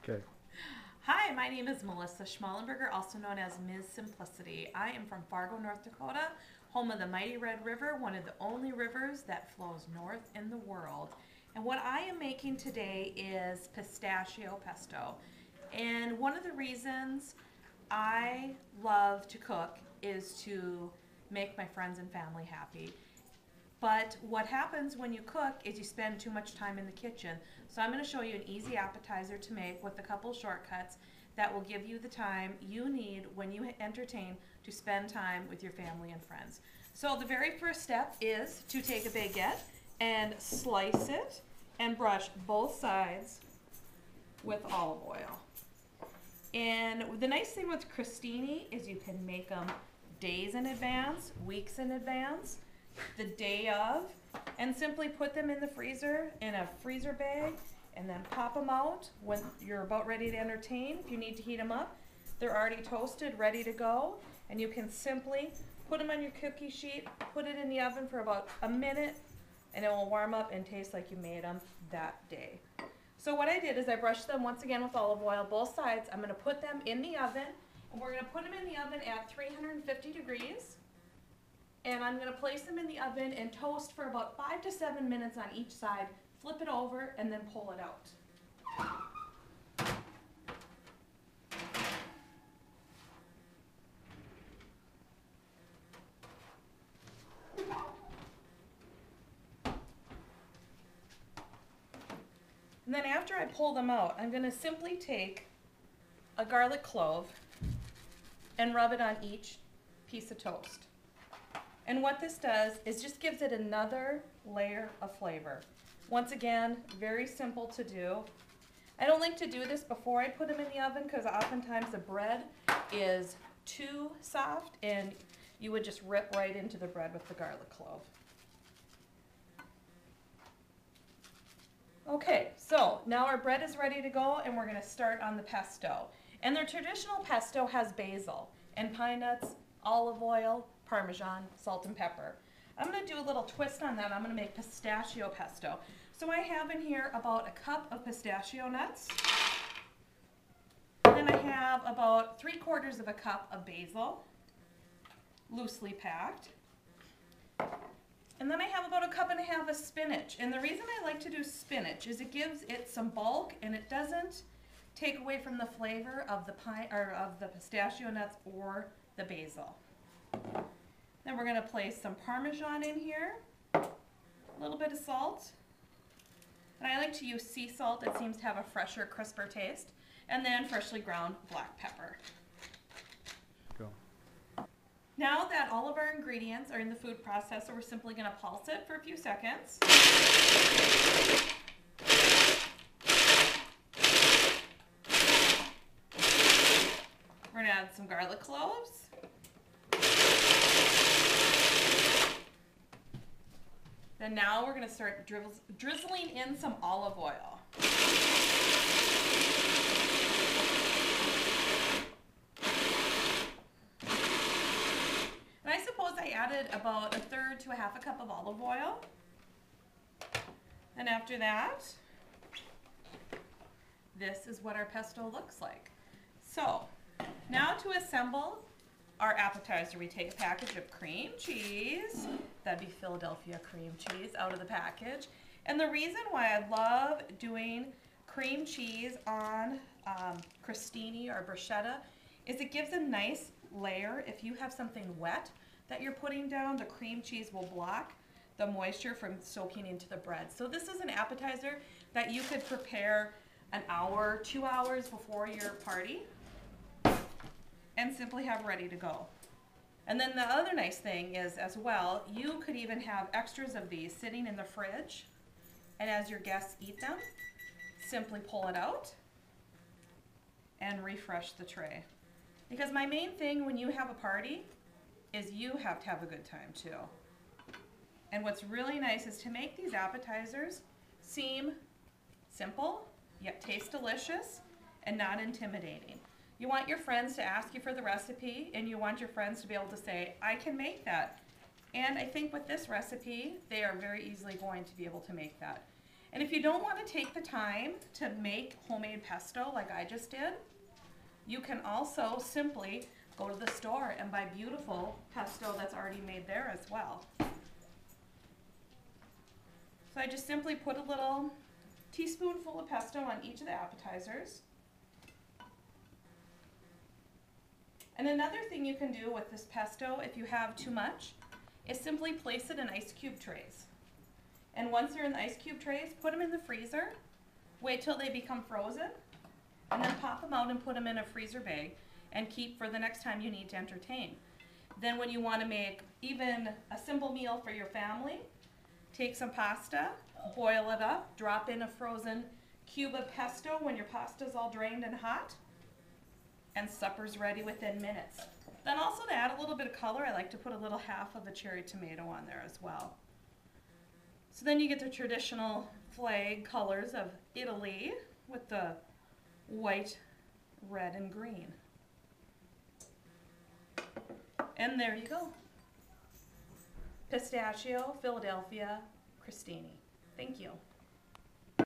Okay. Hi, my name is Melissa Schmallenberger, also known as Ms. Simplicity. I am from Fargo, North Dakota, home of the mighty Red River, one of the only rivers that flows north in the world. And what I am making today is pistachio pesto. And one of the reasons I love to cook is to make my friends and family happy. But what happens when you cook is you spend too much time in the kitchen. So I'm going to show you an easy appetizer to make with a couple shortcuts that will give you the time you need when you entertain to spend time with your family and friends. So the very first step is to take a baguette and slice it and brush both sides with olive oil. And the nice thing with crostini is you can make them days in advance, weeks in advance, the day of, and simply put them in the freezer in a freezer bag and then pop them out when you're about ready to entertain. If you need to heat them up, they're already toasted, ready to go, and you can simply put them on your cookie sheet, put it in the oven for about a minute, and it will warm up and taste like you made them that day. So what I did is I brushed them once again with olive oil, both sides. I'm going to put them in the oven, and we're going to put them in the oven at 350 degrees. And I'm going to place them in the oven and toast for about 5 to 7 minutes on each side. Flip it over and then pull it out. And then after I pull them out, I'm going to simply take a garlic clove and rub it on each piece of toast. And what this does is just gives it another layer of flavor. Once again, very simple to do. I don't like to do this before I put them in the oven because oftentimes the bread is too soft and you would just rip right into the bread with the garlic clove. Okay, so now our bread is ready to go and we're going to start on the pesto. And their traditional pesto has basil and pine nuts, olive oil, Parmesan, salt and pepper. I'm going to do a little twist on that. I'm going to make pistachio pesto. So I have in here about a cup of pistachio nuts. And then I have about 3/4 of a cup of basil, loosely packed. And then I have about a 1.5 cups of spinach. And the reason I like to do spinach is it gives it some bulk and it doesn't take away from the flavor of the pistachio nuts or the basil. Then we're going to place some Parmesan in here, a little bit of salt, and I like to use sea salt. It seems to have a fresher, crisper taste, and then freshly ground black pepper. Go. Now that all of our ingredients are in the food processor, we're simply going to pulse it for a few seconds. We're going to add some garlic cloves. Then now we're going to start drizzling in some olive oil. And I suppose I added about 1/3 to 1/2 cup of olive oil. And after that, this is what our pesto looks like. So now to assemble our appetizer, we take a package of cream cheese. That'd be Philadelphia cream cheese out of the package. And the reason why I love doing cream cheese on crostini or bruschetta is it gives a nice layer. If you have something wet that you're putting down, the cream cheese will block the moisture from soaking into the bread. So this is an appetizer that you could prepare an hour, 2 hours before your party and simply have ready to go. And then the other nice thing is as well, you could even have extras of these sitting in the fridge, and as your guests eat them, simply pull it out and refresh the tray. Because my main thing when you have a party is you have to have a good time too. And what's really nice is to make these appetizers seem simple, yet taste delicious and not intimidating. You want your friends to ask you for the recipe, and you want your friends to be able to say, I can make that. And I think with this recipe, they are very easily going to be able to make that. And if you don't want to take the time to make homemade pesto like I just did, you can also simply go to the store and buy beautiful pesto that's already made there as well. So I just simply put a little teaspoonful of pesto on each of the appetizers. And another thing you can do with this pesto, if you have too much, is simply place it in ice cube trays. And once they're in the ice cube trays, put them in the freezer, wait till they become frozen, and then pop them out and put them in a freezer bag and keep for the next time you need to entertain. Then when you want to make even a simple meal for your family, take some pasta, boil it up, drop in a frozen cube of pesto when your pasta's all drained and hot, and supper's ready within minutes. Then also to add a little bit of color, I like to put a little half of a cherry tomato on there as well. So then you get the traditional flag colors of Italy with the white, red, and green. And there you go. Pistachio, Philadelphia, crostini. Thank you.